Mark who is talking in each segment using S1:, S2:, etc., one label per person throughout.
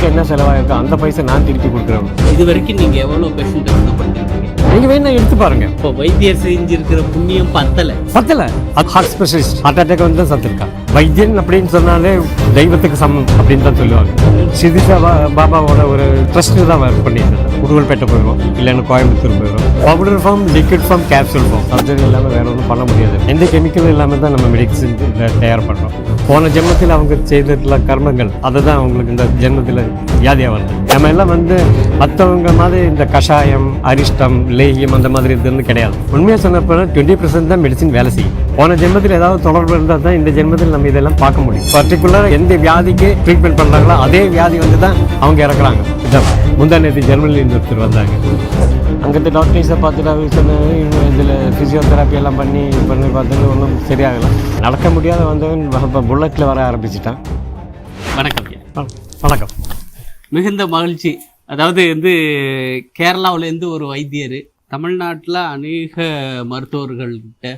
S1: எனக்கு என்ன செலவாயிருக்கோ அந்த பைசா நான் திருப்பி கொடுக்குறேன்.
S2: இது வரைக்கும் நீங்கள் எவ்வளோ பேஷண்ட்டை சுத்தப்படுத்திருக்கீங்க?
S1: நீங்கள் வேணா எடுத்து பாருங்க.
S2: இப்போ வைத்தியர் செஞ்சிருக்கிற புண்ணியம் பத்தலை.
S1: அது ஹார்ட் ஸ்பெஷலிஸ்ட் ஹார்ட் அட்டாக் வந்து தான் சத்திருக்கான். வைத்தியன் அப்படின்னு சொன்னாலே தெய்வத்துக்கு சமம் அப்படின்னு தான் சொல்லுவாங்க. சிதிஷா பாபாவோட ஒரு ட்ரஸ்ட் தான் ஒர்க் பண்ணிட்டு உடுவல்பேட்டை போயிடும், இல்லைன்னா கோயம்புத்தூர் போயிடும். Powder form, liquid form, capsule form. Surgery இல்லாமல் வேற ஒன்றும் பண்ண முடியாது. எந்த கெமிக்கலும் இல்லாமல் தான் நம்ம மெடிசன் தயார் பண்ணுறோம். போன ஜென்மத்தில் அவங்க செய்திருக்கிற கர்மங்கள் அதை தான் அவங்களுக்கு இந்த ஜென்மத்தில் வியாதியாக வருது. நம்ம எல்லாம் வந்து மற்றவங்க மாதிரி இந்த கஷாயம், அரிஷ்டம், லேகியம் அந்த மாதிரி இது கிடையாது. உண்மையாக சொன்னப்போ 20% தான் மெடிசின் வேலை செய்யும். போன ஜென்மத்தில் ஏதாவது தொடர்பு இருந்தால் தான் இந்த ஜென்மத்தில் நம்ம இதெல்லாம் பார்க்க முடியும். பர்டிகுலராக எந்த வியாதிக்கு ட்ரீட்மெண்ட் பண்ணுறாங்களோ அதே வியாதி வந்து தான் அவங்க இறக்குறாங்க. இதான் முந்தா நேற்று ஜெர்மனிலேருந்து ஒருத்தர் வந்தாங்க. அங்கேருந்து டாக்டர்ஸை பார்த்துட்டு அவங்க சொன்னாங்க, இதில் ஃபிசியோதெராப்பி எல்லாம் பண்ணி பார்த்துட்டு ஒன்றும் சரியாகலாம். நடக்க முடியாத வந்தவன் இப்போ புல்லட்டில் வர ஆரம்பிச்சிட்டான்.
S2: வணக்கம்.
S1: வணக்கம்.
S2: மிகுந்த மகிழ்ச்சி. அதாவது வந்து கேரளாவிலேருந்து ஒரு வைத்தியர் தமிழ்நாட்டில் அநேக மருத்துவர்கள்கிட்ட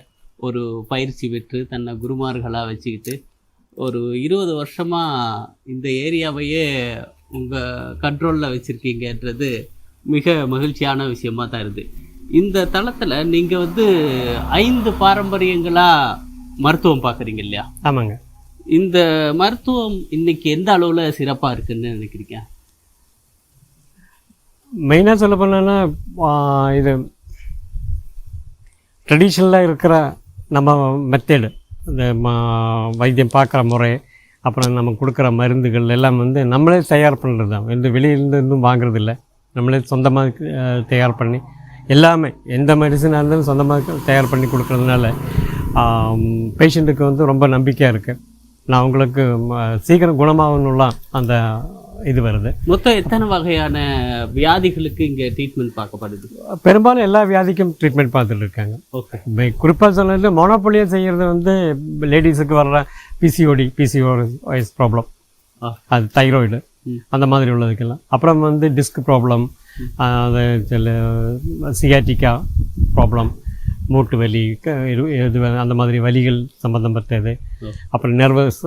S2: ஒரு பயிற்சி பெற்று தன்னை குருமார்களாக வச்சுக்கிட்டு ஒரு 20 வருஷமாக இந்த ஏரியாவையே உங்கள் கண்ட்ரோலில் வச்சுருக்கீங்கன்றது மிக மகிழ்ச்சியான விஷயமாக தான் இருக்குது. இந்த தளத்தில் நீங்கள் வந்து 5 பாரம்பரியங்களாக மருத்துவம் பார்க்குறீங்க இல்லையா?
S1: ஆமாங்க.
S2: இந்த மருத்துவம் இன்னைக்கு எந்த அளவில் சிறப்பாக இருக்குன்னு நினைக்கிறீங்க?
S1: மெயினாக சொல்ல போனோன்னா இது ட்ரெடிஷ்னலாக இருக்கிற நம்ம மெத்தேடு, இந்த வைத்தியம் பார்க்குற முறை, அப்புறம் நம்ம கொடுக்குற மருந்துகள் எல்லாம் வந்து நம்மளே தயார் பண்ணுறது தான். எந்த வெளியிலேருந்து இன்னும் வாங்குறது இல்லை. நம்மளே சொந்தமாக தயார் பண்ணி எல்லாமே எந்த மெடிசனாக இருந்தாலும் சொந்தமாக தயார் பண்ணி கொடுக்குறதுனால பேஷண்ட்டுக்கு வந்து ரொம்ப நம்பிக்கையாக இருக்குது. நான் அவங்களுக்கு சீக்கிரம் குணமாகணும்லாம் அந்த இது வருது.
S2: மொத்தம் எத்தனை வகையான வியாதிகளுக்கு இங்கே ட்ரீட்மெண்ட் பார்க்கப்படுது?
S1: பெரும்பாலும் எல்லா வியாதிக்கும் ட்ரீட்மெண்ட் பார்த்துட்டு இருக்காங்க.
S2: ஓகே.
S1: குறிப்பாக சொன்னது மோனோபோலியா செய்கிறது வந்து லேடிஸுக்கு வர்ற பிசிஓஎஸ் ப்ராப்ளம், அது தைராய்டு அந்த மாதிரி உள்ளதுக்கெல்லாம். அப்புறம் வந்து டிஸ்க் ப்ராப்ளம், அது சில சியாட்டிக்கா ப்ராப்ளம், மூட்டு வலி, இது அந்த மாதிரி வலிகள் சம்மந்தப்பட்டது. அப்புறம் நர்வஸ்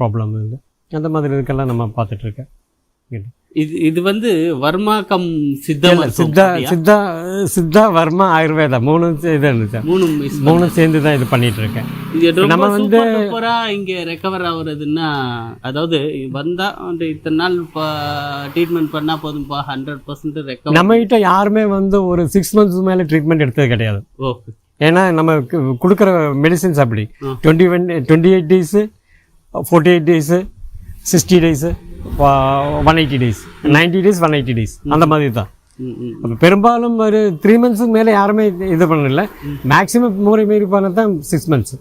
S1: ப்ராப்ளம் இது அந்த மாதிரி இதுக்கெல்லாம் நம்ம பார்த்துட்ருக்கேன்.
S2: இது வந்து வர்மா கம்
S1: சித்தா வர்மா ஆயுர்வேதா மூணும் இது இருந்துச்சு. மூணும் சேர்ந்து தான் இது பண்ணிட்டு இருக்கேன்.
S2: நம்ம வந்து இங்கே ரெக்கவர் ஆகுறதுன்னா, அதாவது வந்தா இத்தனை நாள் ட்ரீட்மெண்ட் பண்ணா போதும்பா 100% ரெக்கவர்.
S1: நம்ம கிட்ட யாருமே வந்து ஒரு 6 months மேலே ட்ரீட்மெண்ட் எடுத்தது கிடையாது.
S2: ஓகே.
S1: ஏன்னா நம்ம கொடுக்குற மெடிசின்ஸ் அப்படி 28 days, 48 days, 60 days, 180 days, 90 days, 180 days அந்த மாதிரி தான். அப்போ பெரும்பாலும் ஒரு 3 months மேலே யாருமே இது பண்ணல. மேக்ஸிமம் மீறி போனது தான் 6 months.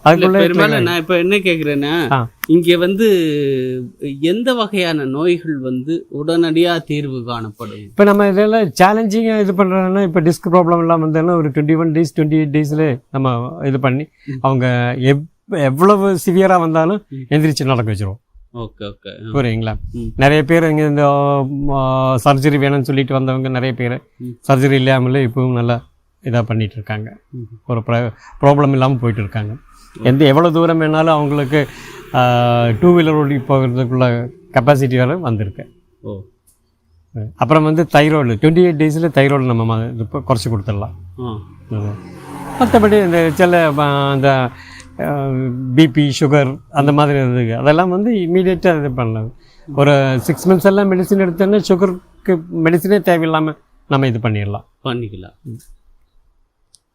S2: அதுக்குள்ள நான் இப்போ என்ன கேட்குறேன்னா, இங்கே வந்து எந்த வகையான நோய்கள் வந்து உடனடியாக தீர்வு காணப்படும்?
S1: இப்போ நம்ம இதெல்லாம் சேலஞ்சிங்காக இது பண்ணுறோன்னா, இப்போ டிஸ்க் ப்ராப்ளம் எல்லாம் வந்தோன்னா ஒரு 21 days 28 daysல நம்ம இது பண்ணி அவங்க எவ்வளவு சிவியராக வந்தாலும் எந்திரிச்சு நடக்க வச்சிருவோம்.
S2: ஓகே ஓகே,
S1: புரியுங்களா? நிறைய பேர் இங்கே இந்த சர்ஜரி வேணும்னு சொல்லிட்டு வந்தவங்க நிறைய பேர் சர்ஜரி இல்லாமலே இப்பவும் நல்லா இதாக பண்ணிட்டு இருக்காங்க. ஒரு ப்ராப்ளம் இல்லாமல் போயிட்டு இருக்காங்க. எவ்வளோ தூரம் வேணாலும் அவங்களுக்கு 2 wheeler ஓடி போகிறதுக்குள்ள கெப்பாசிட்டி வரை வந்திருக்கு.
S2: ஓ.
S1: அப்புறம் வந்து தைராய்டு 28 daysல தைராய்டு நம்ம இப்போ குறைச்சி கொடுத்துடலாம். மற்றபடி இந்த சில அந்த பிபி, சுகர் அந்த மாதிரி இருக்குது, அதெல்லாம் வந்து இமீடியட்டாக இது பண்ணலாம். ஒரு 6 months எல்லாம் மெடிசின் எடுத்தோன்னா சுகருக்கு மெடிசினே தேவையில்லாமல் நம்ம இது பண்ணிக்கலாம்.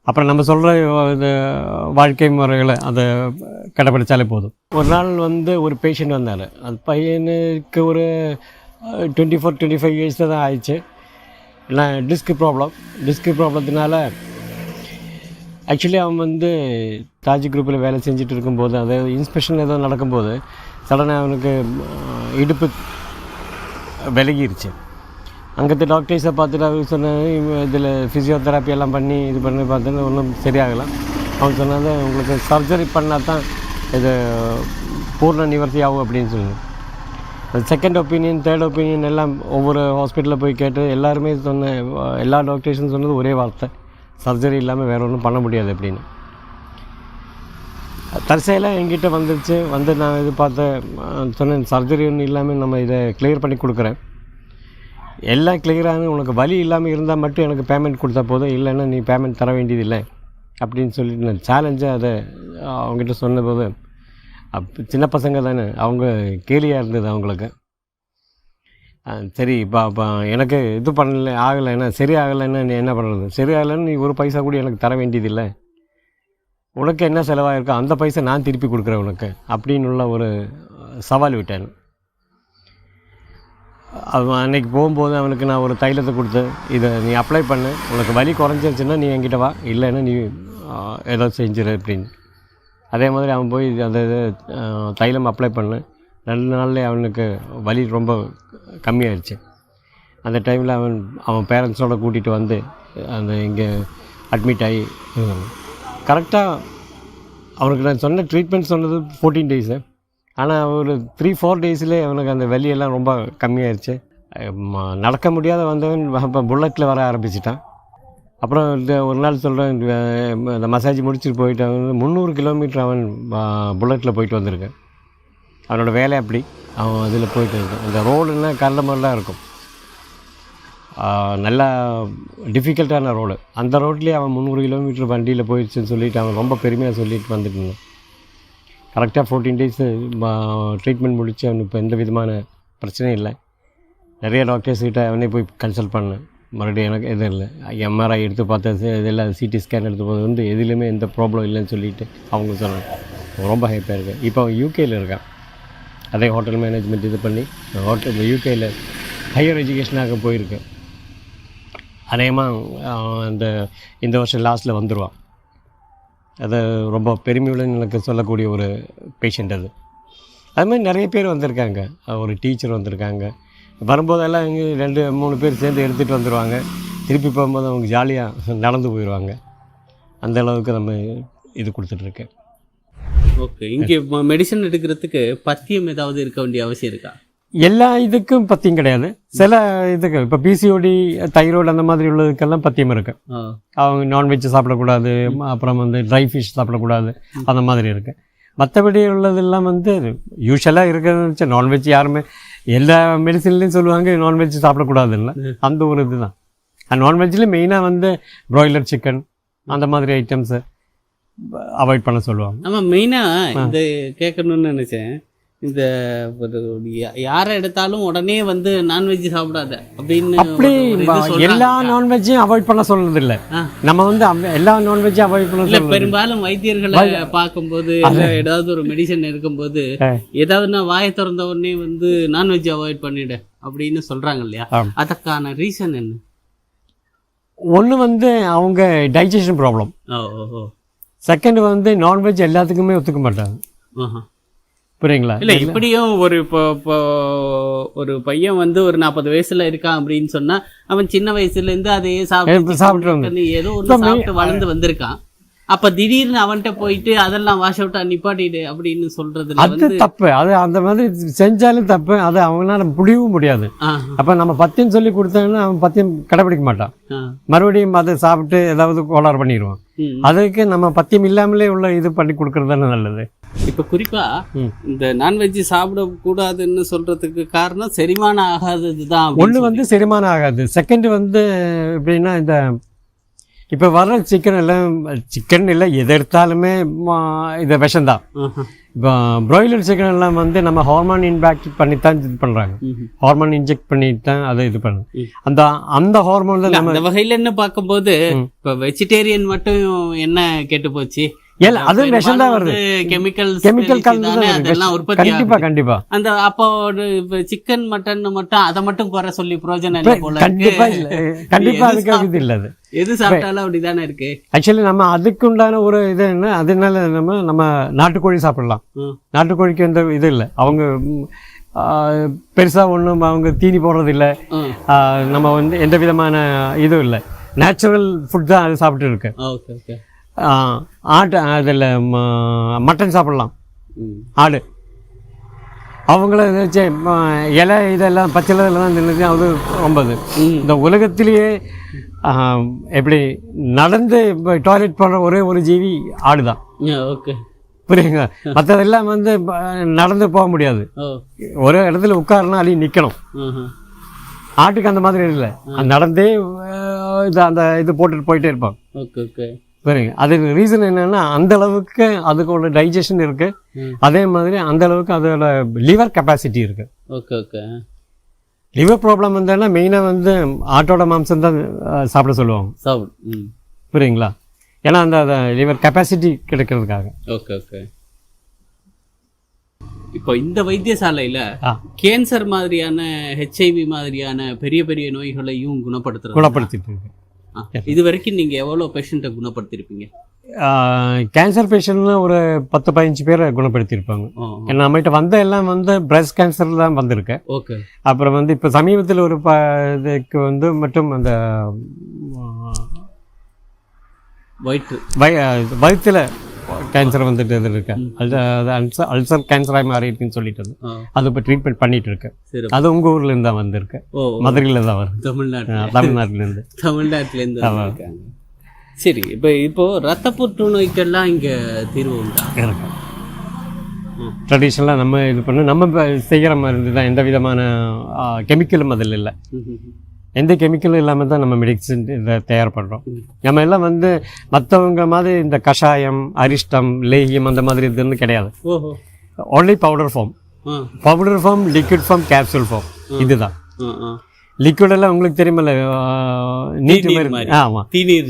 S1: அப்புறம் நம்ம சொல்கிற இது வாழ்க்கை முறைகளை அதை கடைப்பிடிச்சாலே போதும். ஒரு நாள் வந்து ஒரு பேஷண்ட் வந்தார். அந்த பையனுக்கு ஒரு 24-25 years தான் ஆயிடுச்சு. நான் டிஸ்க் ப்ராப்ளத்தினால ஆக்சுவலி அவன் வந்து தாஜ் குரூப்பில் வேலை செஞ்சுட்டு இருக்கும்போது, அதாவது இன்ஸ்பெக்ஷன் ஏதோ நடக்கும்போது சடனாக அவனுக்கு இடுப்பு விலகிருச்சு. அங்கேருந்து டாக்டர்ஸை பார்த்துட்டு அவர் சொன்னாங்க, இதில் ஃபிசியோதெராப்பி எல்லாம் பண்ணி பார்த்தோன்னா ஒன்றும் சரியாகலாம். அவங்க சொன்னாங்க, உங்களுக்கு சர்ஜரி பண்ணால் தான் இது பூர்ண நிவர்த்தி ஆகும் அப்படின்னு சொல்லுங்கள். செகண்ட் ஒப்பீனியன், தேர்ட் ஒப்பீனியன் எல்லாம் ஒவ்வொரு ஹாஸ்பிட்டலில் போய் கேட்டு எல்லாருமே எல்லா டாக்டர்ஸும் சொன்னது ஒரே வார்த்தை, சர்ஜரி இல்லாமல் வேறு ஒன்றும் பண்ண முடியாது அப்படின்னு. தற்செயலாக என்கிட்ட வந்துருச்சு. வந்து நான் இது சொன்னேன், சர்ஜரி ஒன்றும் இல்லாமல் நம்ம இதை கிளியர் பண்ணி கொடுக்குறேன், எல்லாம் கிளியரான, உனக்கு வலி இல்லாமல் இருந்தால் மட்டும் எனக்கு பேமெண்ட் கொடுத்தா போதும், இல்லைன்னா நீ பேமெண்ட் தர வேண்டியதில்லை அப்படின்னு சொல்லிட்டு நான் சேலஞ்சாக அதை அவங்ககிட்ட சொன்னபோது, சின்ன பசங்க தானே, அவங்க கேலியாக இருந்தது அவங்களுக்கு. சரி இப்போ எனக்கு இது பண்ணல, ஆகலைன்னா சரி ஆகலைன்னா நீ என்ன பண்ணுறது, சரி ஆகலைன்னு நீ ஒரு பைசா கூட எனக்கு தர வேண்டியதில்லை, உனக்கு என்ன செலவாயிருக்கோ அந்த பைசா நான் திருப்பி கொடுக்குறேன் உனக்கு அப்படின்னு உள்ள ஒரு சவால் விட்டேன். அவன் அன்றைக்கி போகும்போது அவனுக்கு நான் ஒரு தைலத்தை கொடுத்து, இதை நீ அப்ளை பண்ணு, உனக்கு வலி குறைஞ்சிருச்சுன்னா நீ என்கிட்ட வா, இல்லைன்னா நீ ஏதோ செஞ்சிரு அப்படின்னு. அதே மாதிரி அவன் போய் அந்த இது தைலம் அப்ளை பண்ணு, 2 நாள்லேயே அவனுக்கு வலி ரொம்ப கம்மியாயிடுச்சு. அந்த டைமில் அவன் பேரண்ட்ஸோடு கூட்டிகிட்டு வந்து அந்த இங்கே அட்மிட் ஆகி கரெக்டாக அவனுக்கு நான் சொன்ன ட்ரீட்மெண்ட் சொன்னது 14 டேஸு. ஆனால் ஒரு 3-4 டேஸ்லேயே அவனுக்கு அந்த வலியெல்லாம் ரொம்ப கம்மியாயிடுச்சு. நடக்க முடியாத வந்தவன் இப்போ புல்லட்டில் வர ஆரம்பிச்சிட்டான். அப்புறம் ஒரு நாள் சொல்கிறேன், இந்த மசாஜ் முடிச்சுட்டு போயிட்டு அவன் 300 கிலோமீட்டர் அவன் புல்லட்டில் போயிட்டு வந்திருக்கேன். அவனோட வேலை அப்படி, அவன் அதில் போயிட்டு இருக்கான். அந்த ரோடுன்னா கரண்ட மாதிரிலாம் இருக்கும், நல்லா டிஃபிகல்ட்டான ரோடு. அந்த ரோட்லேயே அவன் 300 கிலோமீட்டர் வண்டியில் போயிடுச்சுன்னு சொல்லிவிட்டு அவன் ரொம்ப பெருமையாக சொல்லிட்டு வந்துட்டு இருந்தான். கரெக்டாக 14 டேஸு ட்ரீட்மெண்ட் முடித்து அவனுக்கு இப்போ எந்த விதமான பிரச்சனையும் இல்லை. நிறைய டாக்டர்ஸ்கிட்ட அவனே போய் கன்சல்ட் பண்ணேன். மறுபடியும் எனக்கு எதுவும் இல்லை, எம்ஆர்ஐ எடுத்து பார்த்தது இதெல்லாம், சிடி ஸ்கேன் எடுத்து போது வந்து எதுலேயுமே எந்த ப்ராப்ளம் இல்லைன்னு சொல்லிவிட்டு அவங்க சொன்னாங்க. ரொம்ப ஹைப்பாக இருக்கேன். இப்போ அவன் யூகேயில் இருக்கான். அதே ஹோட்டல் மேனேஜ்மெண்ட் இது பண்ணி இந்த யூகேயில் ஹையர் எஜுகேஷனாக போயிருக்கேன். அநேகமாக இந்த வருஷம் லாஸ்ட்டில் வந்துடுவான். அது ரொம்ப பெருமையுடன் எனக்கு சொல்லக்கூடிய ஒரு பேஷண்ட் அது. அதுமாதிரி நிறைய பேர் வந்திருக்காங்க. ஒரு டீச்சர் வந்திருக்காங்க. வரும்போதெல்லாம் இங்கே 2-3 பேர் சேர்ந்து எடுத்துகிட்டு வந்துடுவாங்க. திருப்பி போகும்போது அவங்க ஜாலியாக நடந்து போயிடுவாங்க. அந்த அளவுக்கு நம்ம இது கொடுத்துட்ருக்கேன்.
S2: ஓகே, இங்கே மெடிசன் எடுக்கிறதுக்கு பத்தியம் ஏதாவது இருக்க வேண்டிய அவசியம் இருக்கா?
S1: எல்லா இதுக்கும் பத்தியம் கிடையாது. சில இதுக்கு இப்போ பிசிஓடி, தைராய்டு அந்த மாதிரி உள்ளதுக்கெல்லாம் பத்தியம் இருக்குது. அவங்க நான்வெஜ் சாப்பிடக்கூடாது, அப்புறம் ட்ரை ஃபிஷ் சாப்பிடக்கூடாது, அந்த மாதிரி இருக்குது. மற்றபடி உள்ளதெல்லாம் யூஸ்வலாக இருக்கிறது. நான்வெஜ் யாருமே எல்லா மெடிசன்லேயும் சொல்லுவாங்க நான்வெஜ் சாப்பிடக்கூடாதுல்ல, அந்த ஒரு இதுதான். நான்வெஜ்லேயும் மெயினாக ப்ராய்லர் சிக்கன் அந்த மாதிரி ஐட்டம்ஸை அவாய்ட் பண்ண சொல்லுவாங்க.
S2: ஆமாம், மெயினாக இந்த கேட்கணும்னு நினச்சேன். இந்த யாரை எடுத்தாலும் உடனே நான்வெஜ் சாப்பிடாத அப்படின்னு
S1: அப்படி எல்லா நான்வெஜ்ஜையும் அவாய்ட் பண்ண சொல்றது இல்லை. நம்ம எல்லா நான்வெஜ்ஜையும் அவாய்ட் பண்ண இல்லை.
S2: பெரும்பாலும் வைத்தியர்களை பார்க்கும்போது ஏதாவது ஒரு மெடிசன் இருக்கும்போது ஏதாவதுன்னா வாயை திறந்த உடனே நான்வெஜ் அவாய்ட் பண்ணிடு அப்படின்னு சொல்றாங்க இல்லையா? அதுக்கான ரீசன் என்ன?
S1: ஒன்று அவங்க டைஜஷன் ப்ராப்ளம். செகண்ட் நான்வெஜ் எல்லாத்துக்குமே ஒத்துக்க மாட்டாங்க. புரியுங்களா?
S2: இல்லை, இப்படியும் ஒரு பையன் ஒரு 40 வயசுல இருக்கான் அப்படின்னு சொன்னா அவன் சின்ன வயசுல இருந்து அதையே சாப்பிட்டு ஏதோ ஒன்று சாப்பிட்டு வளர்ந்து வந்திருக்கான். அப்ப திடீர்னு அவன்கிட்ட போயிட்டு அதெல்லாம் வாஷ் அவுட்டா நிப்பாட்டிடு அப்படின்னு சொல்றது
S1: அது தப்பு. அது அந்த மாதிரி செஞ்சாலும் தப்பு. அது அவங்களால முடியவும் முடியாது. அப்ப நம்ம பத்தியம் சொல்லி கொடுத்தாங்கன்னா அவன் பத்தியம் கடைபிடிக்க மாட்டான். மறுபடியும் அதை சாப்பிட்டு ஏதாவது கோளாறு பண்ணிடுவான். அதுக்கு நம்ம பத்தியம் இல்லாமலே உள்ள இது பண்ணி கொடுக்கறது தானே நல்லது.
S2: இப்ப குறிப்பா இந்த நான்வெஜ் சாப்பிட கூடாதுன்னு சொல்றதுக்கு காரணம் செரிமானம் ஆகாததுதான்.
S1: ஒண்ணு செரிமானம் ஆகாது. செகண்ட் எப்படின்னா இந்த இப்போ வர்ற சிக்கன் இல்லை எது எடுத்தாலுமே இது விஷம்தான். இப்போ ப்ராய்லர் சிக்கன் எல்லாம் நம்ம ஹார்மோன் இன்பாக்ட் பண்ணித்தான் இது பண்ணுறாங்க. ஹார்மோன் இன்ஜெக்ட் பண்ணிட்டு தான் அதை இது பண்ணு. அந்த ஹார்மோன் தான் நம்ம
S2: வகையில் என்ன பார்க்கும்போது இப்போ வெஜிடேரியன் மட்டும் என்ன கெட்டு போச்சு,
S1: அது விஷம் தான் வருது. கெமிக்கல் கண்டிப்பா.
S2: அந்த அப்போ சிக்கன் மட்டன் மட்டும் அதை மட்டும் குறை சொல்லி பிரயோஜனம் இல்லை போல.
S1: கண்டிப்பா அதுக்கு இல்ல, அது
S2: எது சாப்பிட்டாலும் அப்படிதானே இருக்கு.
S1: ஆக்சுவலி நம்ம அதுக்கு உண்டான ஒரு இது என்ன, அதனால நம்ம நாட்டுக்கோழி சாப்பிடலாம். நாட்டுக்கோழிக்கு எந்த இது இல்லை. அவங்க பெருசா ஒன்றும் அவங்க தீனி போடுறது இல்லை. நம்ம எந்த விதமான இதுவும் இல்லை. நேச்சுரல் ஃபுட் தான் அது சாப்பிட்டு இருக்கு. ஆட்டு அதில் மட்டன் சாப்பிடலாம். ஆடு அவங்கள இலை இதெல்லாம் பச்சை இதெல்லாம் தின்னு அது ரொம்ப இந்த உலகத்திலேயே எப்படி நடந்து டாய்லெட் பண்ணுற ஒரே ஒரு ஜீவி ஆடு தான். புரியுங்க. மற்றதெல்லாம் வந்து நடந்து போக முடியாது, ஒரு இடத்துல உட்காரணும் அள்ளி நிற்கணும். ஆட்டுக்கு அந்த மாதிரி இல்லை, நடந்தே அந்த இது போட்டுட்டு போயிட்டே இருப்பாங்க. புரியுங்க. அதுக்கு ரீசன் என்னன்னா அந்த அளவுக்கு அதுக்கோட டைஜஷன் இருக்கு, அதே மாதிரி அந்த அளவுக்கு அதோட லிவர் கெப்பாசிட்டி இருக்கு. லிவர் ப்ராப்ளம் வந்தேன்னா மெயினாக வந்து ஆட்டோட மாம்சம் தான் சாப்பிட சொல்லுவாங்க. புரியுங்களா? ஏன்னா அந்த லிவர் கெப்பாசிட்டி கிடைக்கிறதுக்காக.
S2: இப்போ இந்த வைத்தியசாலையில கேன்சர் மாதிரியான HIV மாதிரியான பெரிய பெரிய நோய்களையும் குணப்படுத்திட்டு இருக்கு. இது வரைக்கும் நீங்க எவ்வளவு பேஷண்ட்டை குணப்படுத்திருப்பீங்க?
S1: கேன்சர் பேஷண்ட்ல ஒரு 10-15 பேரை குணப்படுத்தியிருப்பாங்க. நம்மகிட்ட வந்த எல்லாம் வந்து பிரஸ்ட் கேன்சர் தான் வந்திருக்கு. அப்புறம் வந்து இப்போ சமீபத்தில் ஒரு இதுக்கு வந்து மட்டும் அந்த வயிற்றுல கேன்சர் வந்துட்டு இருக்கு, அல்சர் கேன்சராக மாறி இருக்குன்னு சொல்லிட்டு அது இப்போ ட்ரீட்மெண்ட் பண்ணிட்டு இருக்கு. அது உங்க ஊர்ல இருந்து தான் வந்திருக்கு, மதுரையில தான் வருது,
S2: தமிழ்நாட்டிலேருந்து. சரி, இப்போ ரத்த புற்றுநோய்க்கெல்லாம் இங்கே தீர்வு உண்டா?
S1: ட்ரெடிஷ்னலாக நம்ம இது பண்ண நம்ம செய்கிற மாதிரி தான், எந்த விதமான கெமிக்கலும் அதில் இல்லை. எந்த கெமிக்கலும் இல்லாமல் தான் நம்ம மெடிசின் இதை தயார் பண்ணுறோம். நம்ம எல்லாம் வந்து மற்றவங்க மாதிரி இந்த கஷாயம், அரிஷ்டம், லேகியம் அந்த மாதிரி இது வந்து கிடையாது. Only powder form, liquid form, capsule form. இதுதான் லிக்விட் எல்லாம் உங்களுக்கு தெரியுமில்ல,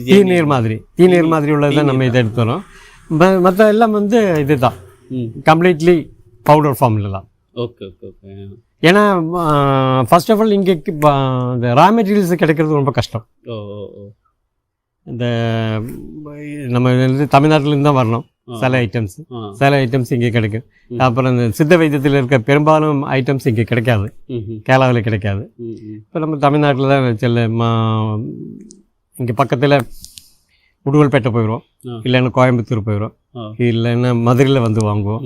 S1: தீநீர் மாதிரி உள்ளதுதான் நம்ம இதை எடுத்துறோம். மற்ற எல்லாம் வந்து இதுதான் கம்ப்ளீட்லி பவுடர் ஃபார்ம்ல தான். ஏன்னா ஃபர்ஸ்ட் ஆஃப் ஆல் இங்கே இந்த ரா மெட்டீரியல்ஸ் கிடைக்கிறது ரொம்ப கஷ்டம். இந்த நம்ம தமிழ்நாட்டிலேருந்து தான் வரணும் சில ஐட்டம்ஸ் இங்கே கிடைக்கும். அப்புறம் இந்த சித்த வைத்தியத்தில் இருக்க பெரும்பாலும் ஐட்டம்ஸ் இங்கே கிடைக்காது, கேரளாவில் கிடைக்காது. இப்போ நம்ம தமிழ்நாட்டில் தான் செல்ல இங்கே பக்கத்தில் உடுவல்பேட்டை போயிடுவோம், இல்லைன்னா கோயம்புத்தூர் போயிடுவோம், இல்லைன்னா மதுரையில் வந்து வாங்குவோம்,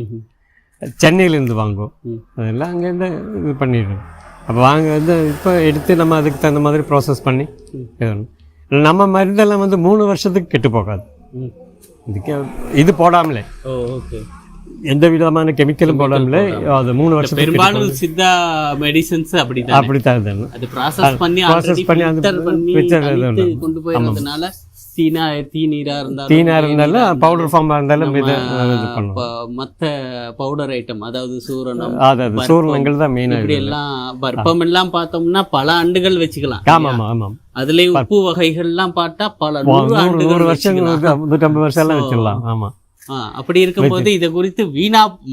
S1: சென்னையிலேருந்து வாங்குவோம். அதெல்லாம் அங்கேருந்து இது பண்ணிடுறோம். அப்போ வந்து இப்போ எடுத்து நம்ம அதுக்கு தகுந்த மாதிரி ப்ராசஸ் பண்ணி நம்ம மருந்தெல்லாம் வந்து 3 வருஷத்துக்கு கெட்டு போகாது. இது போடாமலே, எந்த விதமான கெமிக்கலும் போடாமலே அது 3 வருஷம்.
S2: பெரும்பாலும் சித்தா மெடிசன்ஸ் அப்படித்தான்
S1: அது ப்ராசஸ் பண்ணி
S2: கொண்டு போயிடுறதுனால தீநீரா
S1: இருந்தாலும் பவுடர் ஃபார்மா இருந்தாலும்
S2: மற்ற பவுடர் ஐட்டம், அதாவது
S1: சூரணங்கள் தான் மெயின்.
S2: இப்படி எல்லாம் பருப்பம் எல்லாம் பார்த்தோம்னா பல ஆண்டுகள் வச்சுக்கலாம்.
S1: ஆமாம்.
S2: அதுலயும் உப்பு வகைகள்லாம் பார்த்தா பல
S1: 100 வருஷம் 150 வருஷம் எல்லாம் வச்சுக்கலாம். ஆமா.
S2: அப்படி இருக்கும்போது இதை குறித்து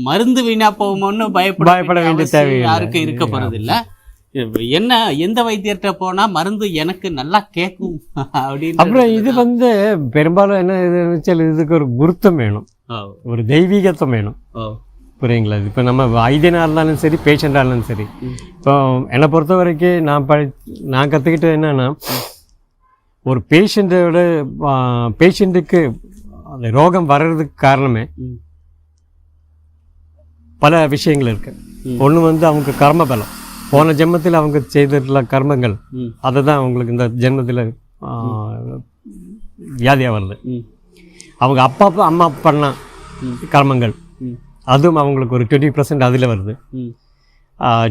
S2: மருந்து வீணா போகுமோன்னு பயப்பட வேண்டிய தேவை யாருக்கும் இருக்க போறது இல்ல. என்ன, எந்த வைத்தியர்கிட்ட போனா மருந்து எனக்கு நல்லா கேட்கும் அப்படின்னு. அப்புறம்
S1: இது வந்து பெரும்பாலும் என்ன, இதுக்கு ஒரு குருத்தம் வேணும், ஒரு தெய்வீகத்தம் வேணும். புரியுங்களா? இப்போ நம்ம வைத்தியனாக இருந்தாலும் சரி, பேஷண்டாக இருந்தாலும் சரி. இப்போ என்னை பொறுத்த வரைக்கும் நான் கற்றுக்கிட்டது என்னன்னா, ஒரு பேஷண்ட்டுக்கு அந்த ரோகம் வர்றதுக்கு காரணமே பல விஷயங்கள் இருக்கு. ஒன்று வந்து அவங்க கர்ம பலம், போன ஜென்மத்தில் அவங்க செய்திருக்க கர்மங்கள், அதை தான் அவங்களுக்கு இந்த ஜென்மத்தில் வியாதியாக வருது. அவங்க அப்பா அம்மா பண்ண கர்மங்கள், அதுவும் அவங்களுக்கு ஒரு 20% அதில் வருது.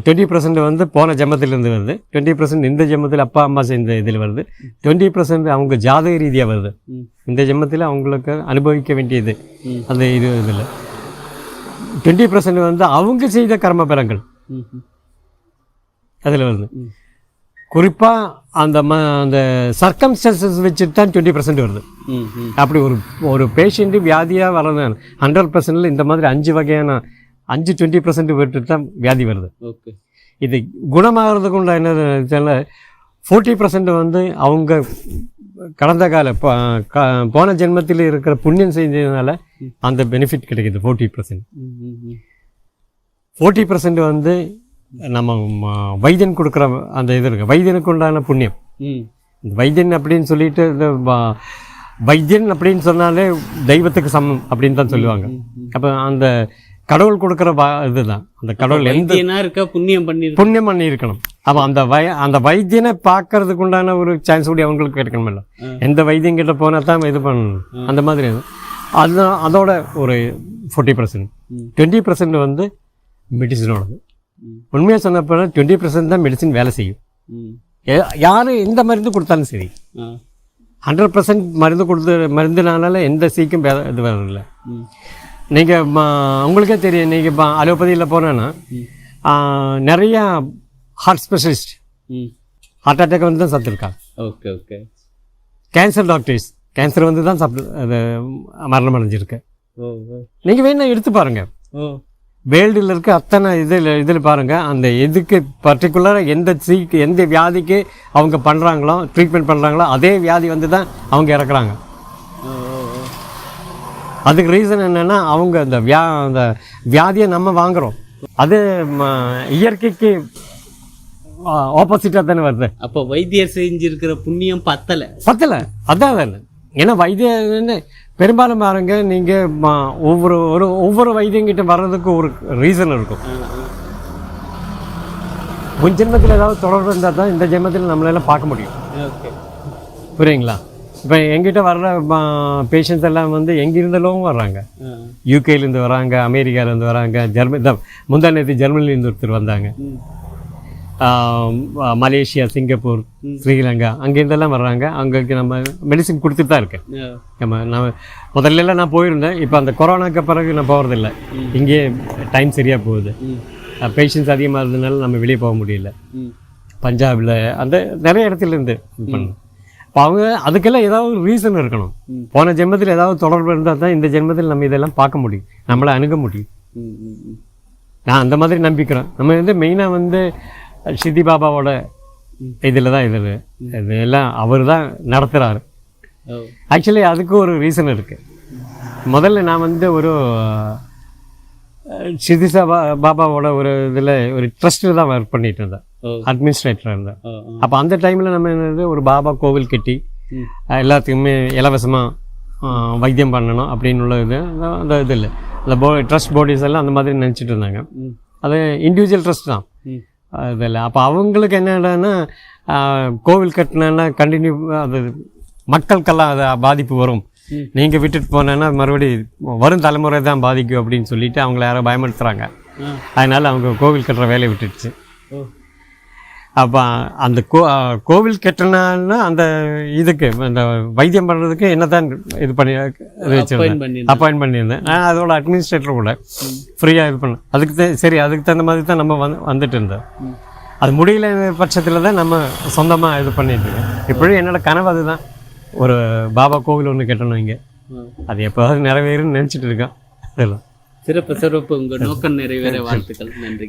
S1: 20% வந்து போன ஜென்மத்திலேருந்து வருது, 20% இந்த ஜென்மத்தில் அப்பா அம்மா செய்த இதில் வருது, 20% அவங்க ஜாதக ரீதியாக வருது. இந்த ஜென்மத்தில் அவங்களுக்கு அனுபவிக்க வேண்டியது அந்த இதில் 20% வந்து அவங்க செய்த கர்ம பலங்கள் அதில் வருது. குறிப்பாக அந்த சர்க்கம்ஸ்டன்சஸ் வச்சுட்டு தான் 20% வருது. அப்படி ஒரு பேஷண்ட்டு வியாதியாக வர்றது 100%ல் இந்த மாதிரி 5 வகையான 20% விட்டு தான் வியாதி வருது. இது குணமாகிறதுக்கு உள்ள என்ன 40% வந்து அவங்க கடந்த கால போன ஜென்மத்தில் இருக்கிற புண்ணியம் செஞ்சதுனால அந்த பெனிஃபிட் கிடைக்குது. 40% வந்து நம்ம வைத்தியன் கொடுக்குற அந்த இது இருக்கு, வைத்தியனுக்கு உண்டான புண்ணியம். வைத்தியன் அப்படின்னு சொல்லிட்டு வைத்தியன் அப்படின்னு சொன்னாலே தெய்வத்துக்கு சமம் அப்படின்னு தான் சொல்லுவாங்க. அப்போ அந்த கடவுள் கொடுக்குற இதுதான், அந்த கடவுள் எந்த
S2: புண்ணியம்
S1: பண்ணி இருக்கணும். அப்போ அந்த வைத்தியனை பார்க்கறதுக்கு உண்டான ஒரு சான்ஸ் கூட அவங்களுக்கு கிடைக்கணுமில்ல. எந்த வைத்தியம் கிட்ட போனால் தான் இது பண்ணணும், அந்த மாதிரி அதோட ஒரு 40%. 20% வந்து மெடிசனோடது. உண்மையாக சொன்னப்போ 20% தான் மெடிசின் வேலை செய்யும். யார் எந்த மருந்து கொடுத்தாலும் சரி, 100% மருந்து மருந்துனால எந்த சீக்கும் இது வரல. நீங்கள் உங்களுக்கே தெரியும், நீங்கள் இப்போ அலோபதியில் போனோன்னா நிறையா ஹார்ட் ஸ்பெஷலிஸ்ட் ஹார்ட் அட்டாக் வந்து தான் சாப்பிட்ருக்காங்க.
S2: Okay okay.
S1: Cancer doctors cancer வந்து தான் அது மரணம் அடைஞ்சிருக்கு. நீங்கள் வேணா எடுத்து பாருங்கள், வேர்ல்டில் இருக்க அத்தனை இதில் பாருங்கள், அந்த எதுக்கு பர்டிகுலராக எந்த வியாதிக்கு அவங்க பண்ணுறாங்களோ ட்ரீட்மெண்ட் பண்ணுறாங்களோ அதே வியாதி வந்து தான் அவங்க இறக்குறாங்க. அதுக்கு ரீசன் என்னென்னா அவங்க அந்த வியாதியை நம்ம வாங்குகிறோம், அது இயற்கைக்கு ஆப்போசிட்டாக தானே வருது.
S2: அப்போ வைத்தியர் செஞ்சிருக்கிற புண்ணியம் பத்தலை.
S1: அதான். ஏன்னா வைத்தியம் பெரும்பாலும் பாருங்க, நீங்கள் ஒவ்வொரு வைத்தியங்கிட்ட வர்றதுக்கு ஒரு ரீசன் இருக்கும். முன் ஜென்மத்தில் ஏதாவது தொடர்பு இருந்தால் தான் இந்த ஜென்மத்தில் நம்மளால பார்க்க முடியும். புரியுங்களா? இப்போ எங்கிட்ட வர்ற பேஷண்ட்ஸ் எல்லாம் வந்து எங்கிருந்தாலும் வர்றாங்க. யூகேலேருந்து வராங்க, அமெரிக்காவிலேருந்து வராங்க, முந்தானேத்து ஜெர்மனிலேருந்து ஒருத்தர் வந்தாங்க, மலேசியா, சிங்கப்பூர், ஸ்ரீலங்கா, அங்கேருந்தெல்லாம் வர்றாங்க. அங்களுக்கு நம்ம மெடிசின் கொடுத்துட்டு தான் இருக்கேன். நான் முதல்லலாம் நான் போயிருந்தேன், இப்போ அந்த கொரோனாக்கு பிறகு நான் போகிறதில்ல. இங்கேயே டைம் சரியாக போகுது. பேஷண்ட்ஸ் அதிகமாக இருந்ததுனால நம்ம வெளியே போக முடியல. பஞ்சாபில் அந்த நிறைய இடத்துல இருந்து பண்ணணும். இப்போ அவங்க அதுக்கெல்லாம் ஏதாவது ஒரு ரீசன் இருக்கணும். போன ஜென்மத்தில் ஏதாவது தொடர்பு இருந்தால் தான் இந்த ஜென்மத்தில் நம்ம இதெல்லாம் பார்க்க முடியும், நம்மளை அணுக முடியும். நான் அந்த மாதிரி நம்பிக்கிறேன். நம்ம வந்து மெயினாக வந்து சித்தி பாபாவோட இதில் தான் இதெல்லாம் அவர் தான் நடத்துகிறாரு. ஆக்சுவலி அதுக்கு ஒரு ரீசன் இருக்குது. முதல்ல நான் வந்து ஒரு சித்தி பாபாவோட ஒரு இதில் ஒரு ட்ரஸ்ட்டில் தான் ஒர்க் பண்ணிட்டு இருந்தேன், அட்மினிஸ்ட்ரேட்டராக இருந்தேன். அப்போ அந்த டைமில் நம்ம என்னது ஒரு பாபா கோவில் கட்டி எல்லாத்துக்குமே இலவசமாக வைத்தியம் பண்ணணும் அப்படின்னு உள்ள இது அந்த இது இல்லை. அந்த ட்ரஸ்ட் பாடிஸ் எல்லாம் அந்த மாதிரி நினச்சிட்டு இருந்தாங்க. அது இண்டிவிஜுவல் ட்ரஸ்ட் தான் அதில். அப்போ அவங்களுக்கு என்னன்னா கோவில் கட்டினா கண்டினியூ அது மக்களுக்கெல்லாம் அது பாதிப்பு வரும், நீங்கள் விட்டுட்டு போனேன்னா மறுபடியும் வரும் தலைமுறை தான் பாதிக்கும் அப்படின்னு சொல்லிட்டு அவங்கள யாரோ பயமுறுத்துறாங்க. அதனால் அவங்க கோவில் கட்டுற வேலையை விட்டுடுச்சு. அப்போ அந்த கோவில் கட்டினான்னா அந்த இதுக்கு அந்த வைத்தியம் பண்ணுறதுக்கு என்ன தான் இது பண்ணி அப்பாயின்ட் பண்ணியிருந்தேன். நான் அதோட அட்மினிஸ்ட்ரேட்டர் கூட ஃப்ரீயாக இது பண்ணேன். அதுக்கு தகுந்த மாதிரி தான் நம்ம வந்துட்டு இருந்தோம். அது முடியல பட்சத்தில் தான் நம்ம சொந்தமாக இது பண்ணிட்டு இருக்கோம். இப்படி என்னோட கனவு அதுதான், ஒரு பாபா கோவில் ஒன்று கட்டணும் இங்கே. அது எப்போதாவது நிறைவேறுன்னு நினச்சிட்டு இருக்கேன். அதெல்லாம்
S2: சிறப்பு. உங்கள் நோக்கம் நிறைவேற வாழ்த்துக்கள். நன்றி.